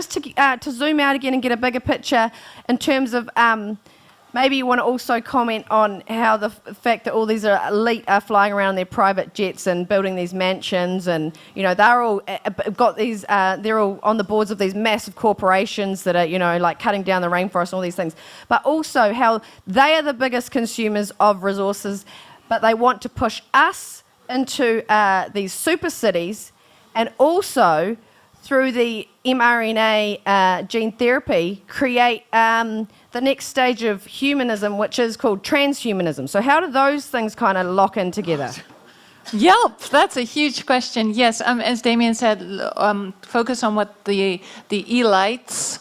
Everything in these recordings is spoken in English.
just to zoom out again and get a bigger picture in terms of maybe you want to also comment on how the fact that all these elite are flying around in their private jets and building these mansions, and they're all got these. They're all on the boards of these massive corporations that are like cutting down the rainforest and all these things. But also how they are the biggest consumers of resources, but they want to push us into these super cities, and also through the mRNA gene therapy, create the next stage of humanism, which is called transhumanism. So how do those things kind of lock in together? Yep, that's a huge question. Yes, as Damien said, focus on what the elites,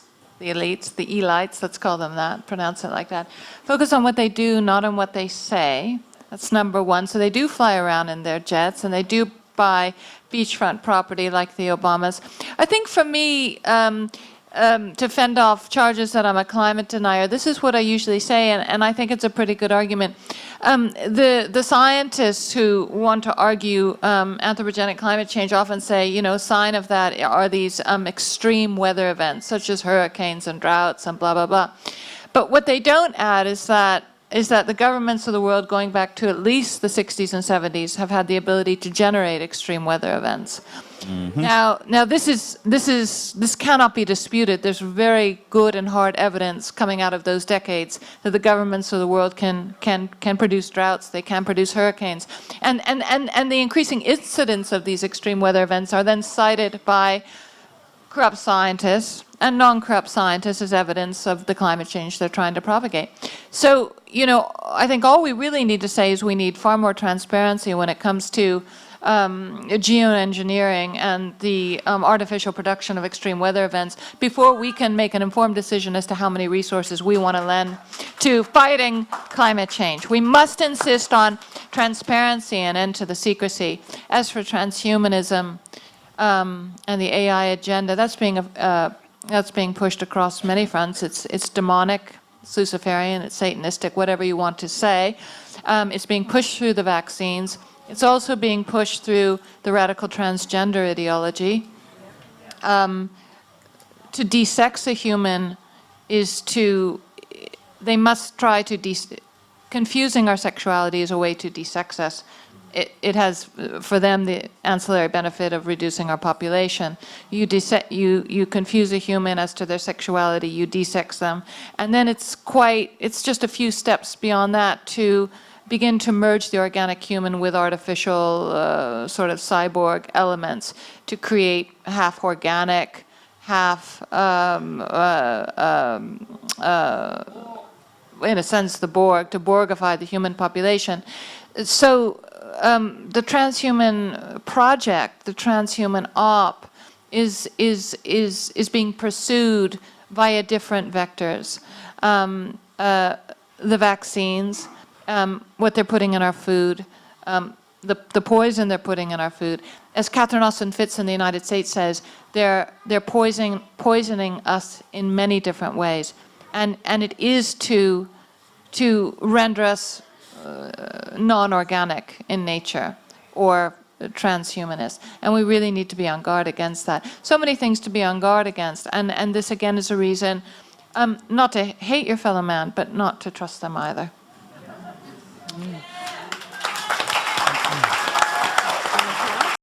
let's call them that, pronounce it like that. Focus on what they do, not on what they say. That's number one. So they do fly around in their jets, and they do buy beachfront property like the Obamas. I think for me, to fend off charges that I'm a climate denier, this is what I usually say, and I think it's a pretty good argument. The scientists who want to argue anthropogenic climate change often say, sign of that are these extreme weather events, such as hurricanes and droughts and blah, blah, blah. But what they don't add is that the governments of the world, going back to at least the 60s and 70s, have had the ability to generate extreme weather events. Mm-hmm. Now this cannot be disputed. There's very good and hard evidence coming out of those decades that the governments of the world can produce droughts, they can produce hurricanes, and the increasing incidence of these extreme weather events are then cited by corrupt scientists and non-corrupt scientists as evidence of the climate change they're trying to propagate. So, I think all we really need to say is we need far more transparency when it comes to geoengineering and the artificial production of extreme weather events before we can make an informed decision as to how many resources we want to lend to fighting climate change. We must insist on transparency and end to the secrecy. As for transhumanism and the AI agenda, that's being pushed across many fronts. It's demonic, it's Luciferian, it's Satanistic, whatever you want to say. It's being pushed through the vaccines. It's also being pushed through the radical transgender ideology. To desex a human they must try to confusing our sexuality is a way to desex us. It has, for them, the ancillary benefit of reducing our population. You confuse a human as to their sexuality, you desex them, and then it's just a few steps beyond that to begin to merge the organic human with artificial sort of cyborg elements to create half organic, half, in a sense, the Borg, to Borgify the human population. So the transhuman project, the transhuman op, is being pursued via different vectors. The vaccines, what they're putting in our food, the poison they're putting in our food. As Catherine Austin Fitts in the United States says, they're poisoning us in many different ways, and it is to render us non-organic in nature or transhumanist, and we really need to be on guard against that. So many things to be on guard against, and this again is a reason not to hate your fellow man, but not to trust them either.